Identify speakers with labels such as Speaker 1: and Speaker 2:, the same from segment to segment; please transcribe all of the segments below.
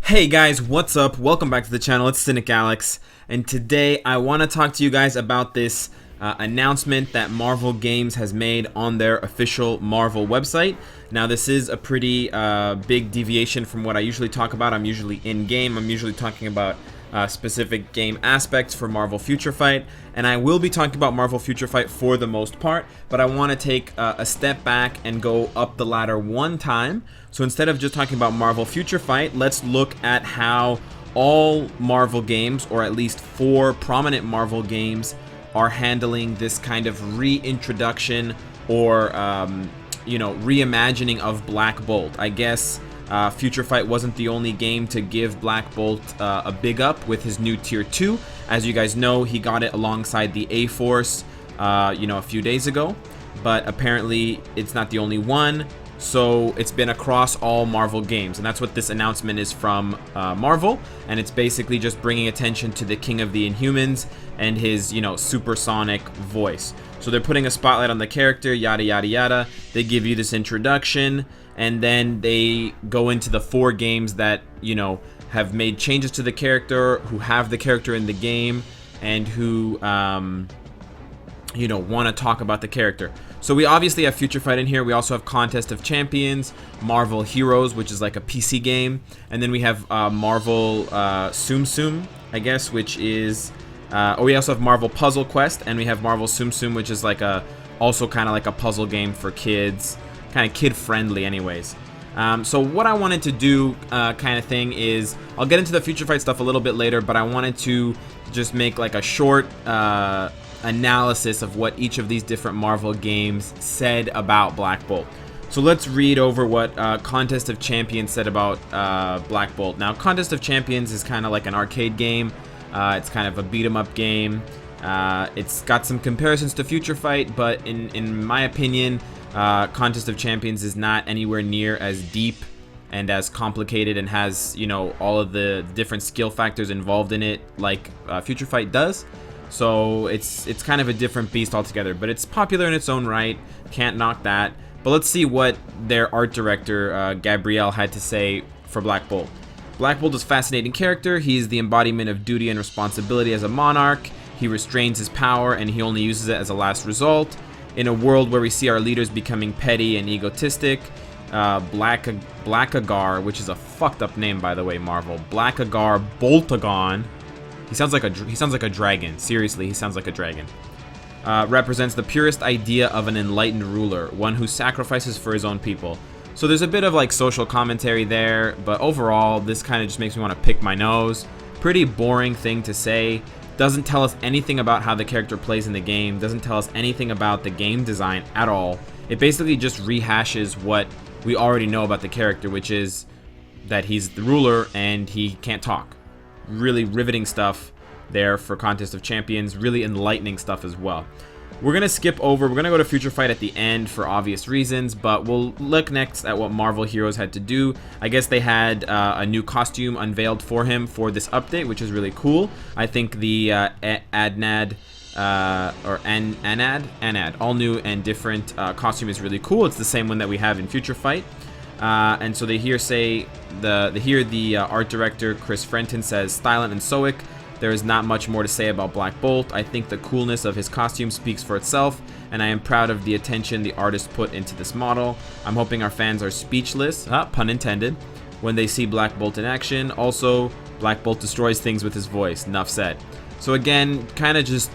Speaker 1: Hey guys, what's up? Welcome back to the channel. It's Cynicalex, and today I want to talk to you guys about this announcement that Marvel Games has made on their official Marvel website. Now, this is a pretty big deviation from what I usually talk about. I'm usually in-game. I'm usually talking about specific game aspects for Marvel Future Fight, and I will be talking about Marvel Future Fight for the most part, but I want to take a step back and go up the ladder one time. So instead of just talking about Marvel Future Fight, let's look at how all Marvel games, or at least 4 prominent Marvel games, are handling this kind of reintroduction or reimagining of Black Bolt. I guess Future Fight wasn't the only game to give Black Bolt a big up with his new Tier 2. As you guys know, he got it alongside the A-Force a few days ago, but apparently it's not the only one. So it's been across all Marvel games, and that's what this announcement is from Marvel, and it's basically just bringing attention to the King of the Inhumans and his, supersonic voice. So they're putting a spotlight on the character, yada yada yada. They give you this introduction, and then they go into the 4 games that, have made changes to the character, who have the character in the game, and who, want to talk about the character. So we obviously have Future Fight in here. We also have Contest of Champions, Marvel Heroes, which is like a PC game, and then we have Marvel Tsum Tsum, I guess, which is we also have Marvel Puzzle Quest, and we have Marvel Tsum Tsum, which is like also kind of like a puzzle game for kids, kind of kid friendly anyways. So what I wanted to do kind of thing is, I'll get into the Future Fight stuff a little bit later, but I wanted to just make like a short analysis of what each of these different Marvel games said about Black Bolt. So let's read over what Contest of Champions said about Black Bolt. Now, Contest of Champions is kind of like an arcade game. It's kind of a beat-em-up game. It's got some comparisons to Future Fight, but in my opinion, Contest of Champions is not anywhere near as deep and as complicated and has, all of the different skill factors involved in it like Future Fight does. So it's kind of a different beast altogether, but it's popular in its own right. Can't knock that. But let's see what their art director, Gabrielle, had to say for Black Bolt. Black Bolt is a fascinating character. He's the embodiment of duty and responsibility as a monarch. He restrains his power, and he only uses it as a last result. In a world where we see our leaders becoming petty and egotistic, Blackagar, which is a fucked up name, by the way, Marvel. Blackagar Boltagon. He sounds like a dragon. Seriously, he sounds like a dragon. Represents the purest idea of an enlightened ruler, one who sacrifices for his own people. So there's a bit of like social commentary there, but overall, this kind of just makes me want to pick my nose. Pretty boring thing to say. Doesn't tell us anything about how the character plays in the game. Doesn't tell us anything about the game design at all. It basically just rehashes what we already know about the character, which is that he's the ruler and he can't talk. Really riveting stuff there for Contest of Champions, really enlightening stuff as well. We're gonna skip over, we're gonna go to Future Fight at the end for obvious reasons, but we'll look next at what Marvel Heroes had to do. I guess they had a new costume unveiled for him for this update, which is really cool. I think the Anad, all new and different costume is really cool. It's the same one that we have in Future Fight. And so they here say, the art director Chris Frenton says, silent and stoic. There is not much more to say about Black Bolt. I think the coolness of his costume speaks for itself, and I am proud of the attention the artist put into this model. I'm hoping our fans are speechless, pun intended, when they see Black Bolt in action. Also, Black Bolt destroys things with his voice. Enough said. So again, kind of just,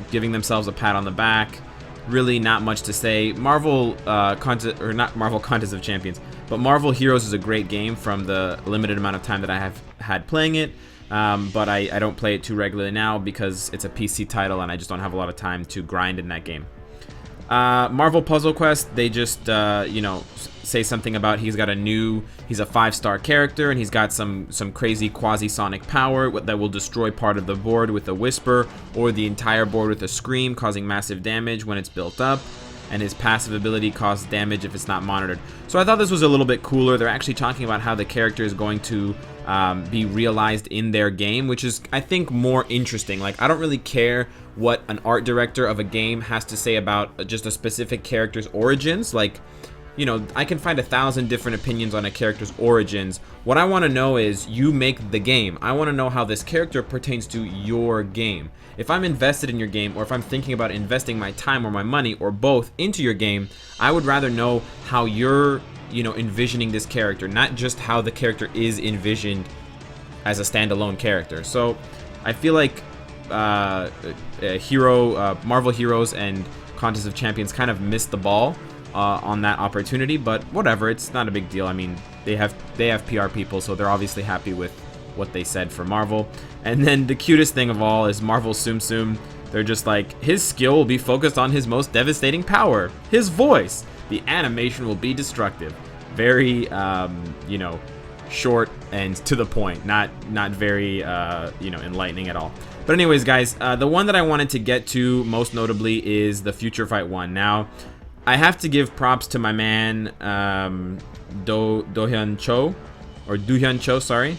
Speaker 1: giving themselves a pat on the back. Really not much to say. Marvel not Marvel Contest of Champions, but Marvel Heroes is a great game from the limited amount of time that I have had playing it. But I don't play it too regularly now because it's a PC title and I just don't have a lot of time to grind in that game. Marvel Puzzle Quest, they just, say something about he's a 5-star character and he's got some crazy quasi-sonic power that will destroy part of the board with a whisper or the entire board with a scream, causing massive damage when it's built up. And his passive ability causes damage if it's not monitored. So I thought this was a little bit cooler. They're actually talking about how the character is going to be realized in their game, which is, I think, more interesting. Like, I don't really care what an art director of a game has to say about just a specific character's origins. Like, you know, I can find 1,000 different opinions on a character's origins. What I want to know is you make the game. I want to know how this character pertains to your game. If I'm invested in your game, or if I'm thinking about investing my time or my money or both into your game, I would rather know how you're, you know, envisioning this character, not just how the character is envisioned as a standalone character. So I feel like Marvel Heroes and Contest of Champions kind of missed the ball on that opportunity, but whatever, it's not a big deal. I mean, they have PR people, so they're obviously happy with what they said for Marvel. And then the cutest thing of all is Marvel Tsum Tsum. They're just like, his skill will be focused on his most devastating power, his voice. The animation will be destructive. Very, you know, short and to the point, not very, you know, enlightening at all. But anyways, guys, the one that I wanted to get to most notably is the Future Fight one. Now, I have to give props to my man, Do-hyun Cho, sorry.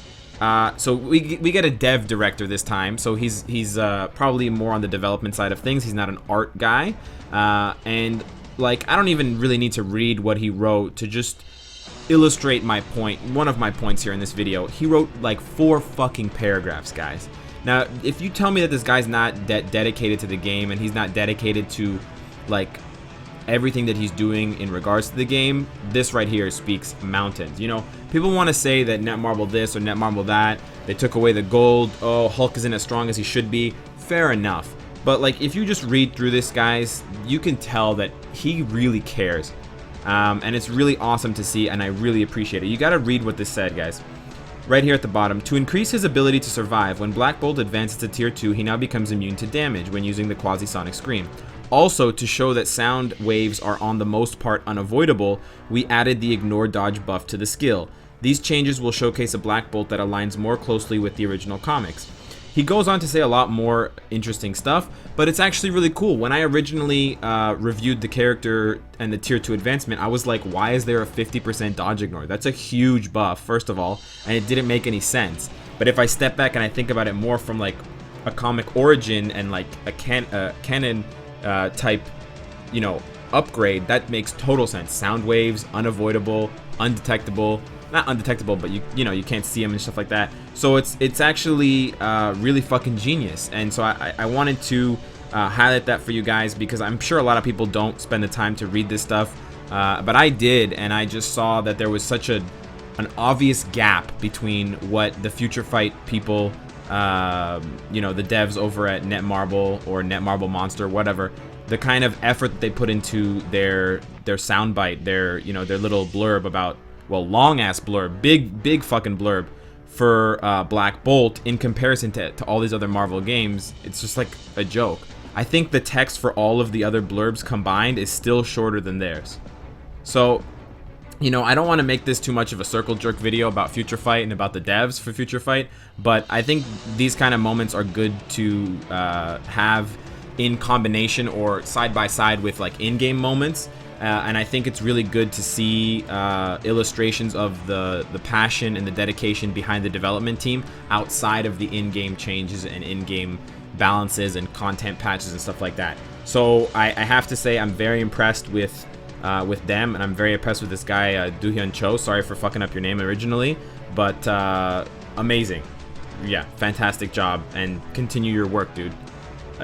Speaker 1: So we get a dev director this time, so he's probably more on the development side of things. He's not an art guy, and like, I don't even really need to read what he wrote to just illustrate my point. One of my points here in this video, he wrote like 4 fucking paragraphs, guys. Now, if you tell me that this guy's not dedicated to the game, and he's not dedicated to like everything that he's doing in regards to the game, this right here speaks mountains. You know, people want to say that Netmarble this or Netmarble that, they took away the gold, oh, Hulk isn't as strong as he should be. Fair enough, but like, if you just read through this, guys, you can tell that he really cares, and it's really awesome to see, and I really appreciate it. You got to read what this said, guys. Right here at the bottom, to increase his ability to survive, when Black Bolt advances to tier 2, he now becomes immune to damage when using the Quasi-Sonic Scream. Also, to show that sound waves are on the most part unavoidable, we added the Ignore Dodge buff to the skill. These changes will showcase a Black Bolt that aligns more closely with the original comics. He goes on to say a lot more interesting stuff, but it's actually really cool. When I originally reviewed the character and the tier 2 advancement, I was like, why is there a 50% dodge ignore? That's a huge buff, first of all, and it didn't make any sense. But if I step back and I think about it more from like a comic origin and like a canon type, you know, upgrade, that makes total sense. Sound waves, unavoidable, undetectable. Not undetectable, but you know, you can't see them and stuff like that. So it's actually really fucking genius. And so I wanted to highlight that for you guys, because I'm sure a lot of people don't spend the time to read this stuff, but I did, and I just saw that there was such an obvious gap between what the Future Fight people, you know, the devs over at Netmarble or Netmarble Monster, whatever, the kind of effort that they put into their soundbite, their, you know, their little blurb about, well, long ass blurb, big fucking blurb for Black Bolt in comparison to all these other Marvel games. It's just like a joke. I think the text for all of the other blurbs combined is still shorter than theirs. So, you know, I don't want to make this too much of a circle jerk video about Future Fight and about the devs for Future Fight, but I think these kind of moments are good to have in combination or side by side with like in-game moments. And I think it's really good to see illustrations of the passion and the dedication behind the development team outside of the in-game changes and in-game balances and content patches and stuff like that. So I have to say I'm very impressed with them, and I'm very impressed with this guy, Do-hyun Cho. Sorry for fucking up your name originally, but amazing. Yeah, fantastic job, and continue your work, dude.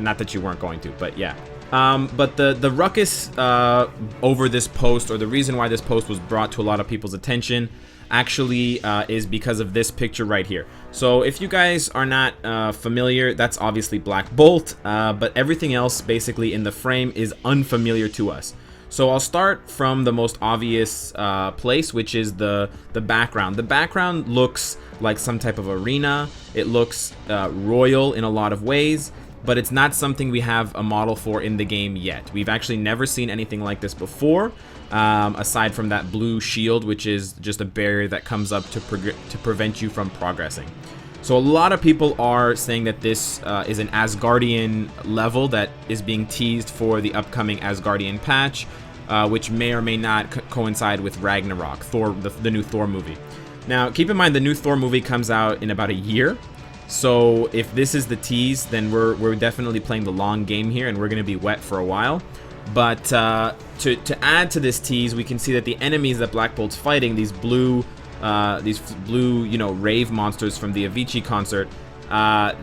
Speaker 1: Not that you weren't going to, but yeah. But the ruckus over this post, or the reason why this post was brought to a lot of people's attention, actually is because of this picture right here. So if you guys are not familiar, that's obviously Black Bolt, but everything else basically in the frame is unfamiliar to us. So I'll start from the most obvious place, which is the background. The background looks like some type of arena. It looks royal in a lot of ways, but it's not something we have a model for in the game yet. We've actually never seen anything like this before, aside from that blue shield, which is just a barrier that comes up to prevent you from progressing. So a lot of people are saying that this is an Asgardian level that is being teased for the upcoming Asgardian patch, which may or may not coincide with Ragnarok, Thor, the new Thor movie. Now, keep in mind the new Thor movie comes out in about a year. So if this is the tease, then we're definitely playing the long game here, and we're going to be wet for a while. But to add to this tease, we can see that the enemies that Black Bolt's fighting, these blue, you know, rave monsters from the Avicii concert,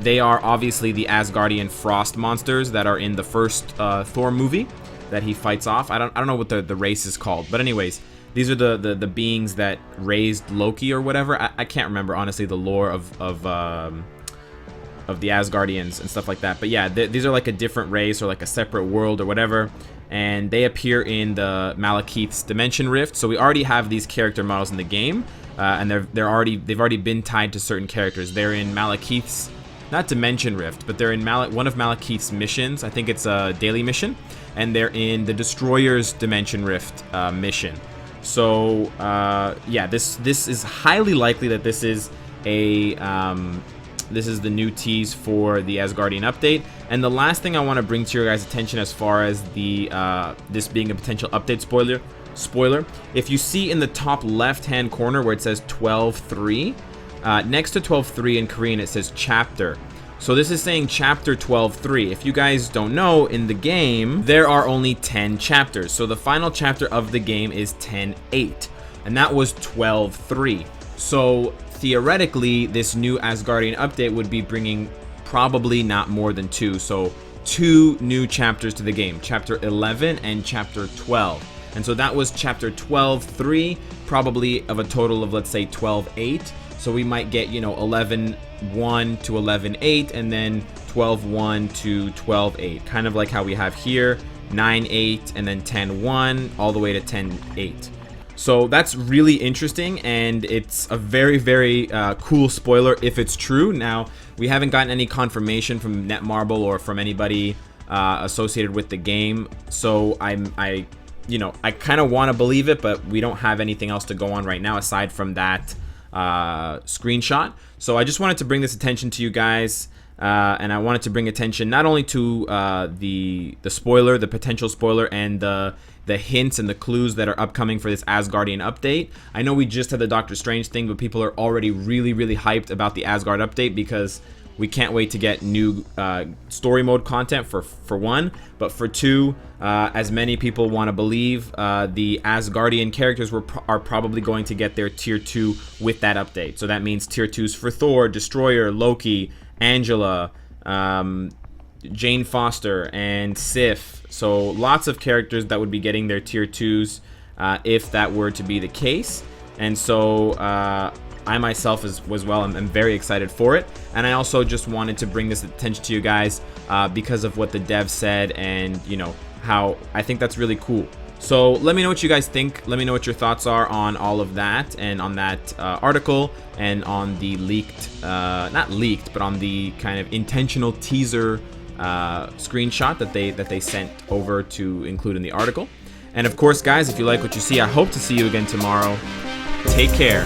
Speaker 1: they are obviously the Asgardian frost monsters that are in the first Thor movie that he fights off. I don't know what the race is called, but anyways, these are the beings that raised Loki or whatever. I can't remember honestly the lore of the Asgardians and stuff like that. But yeah, these are like a different race or like a separate world or whatever, and they appear in the Malekith's Dimension Rift. So we already have these character models in the game, and they've already been tied to certain characters. They're in Malekith's, not Dimension Rift, but they're in one of Malekith's missions. I think it's a daily mission, and they're in the Destroyer's Dimension Rift mission. So yeah, this is highly likely that this is a this is the new tease for the Asgardian update. And the last thing I want to bring to your guys' attention as far as the this being a potential update spoiler, if you see in the top left hand corner where it says 12.3, next to 12.3 in Korean it says chapter. So this is saying chapter 12.3. If you guys don't know, in the game there are only 10 chapters. So the final chapter of the game is 10.8, and that was 12.3. So theoretically, this new Asgardian update would be bringing probably not more than 2. So 2 new chapters to the game, chapter 11 and chapter 12. And so that was chapter 12.3, probably of a total of, let's say, 12.8. So we might get, you know, 11.1 to 11.8, and then 12.1 to 12.8, kind of like how we have here, 9.8 and then 10.1 all the way to 10.8. So that's really interesting, and it's a very, very cool spoiler if it's true. Now, we haven't gotten any confirmation from Netmarble or from anybody associated with the game, so I kind of want to believe it, but we don't have anything else to go on right now aside from that screenshot. So I just wanted to bring this attention to you guys, and I wanted to bring attention not only to the spoiler, the potential spoiler, and the hints and the clues that are upcoming for this Asgardian update. I know we just had the Doctor Strange thing, but people are already really, really hyped about the Asgard update because we can't wait to get new story mode content for one, but for two, as many people want to believe, the Asgardian characters are probably going to get their tier 2 with that update. So that means tier 2s for Thor, Destroyer, Loki, Angela, Jane Foster, and Sif. So lots of characters that would be getting their tier 2s if that were to be the case. And so I myself as well, I'm very excited for it. And I also just wanted to bring this attention to you guys because of what the dev said, and you know how I think that's really cool. So let me know what you guys think. Let me know what your thoughts are on all of that, and on that article, and on the leaked, not leaked, but on the kind of intentional teaser screenshot that they sent over to include in the article. And of course, guys, if you like what you see, I hope to see you again tomorrow. Take care.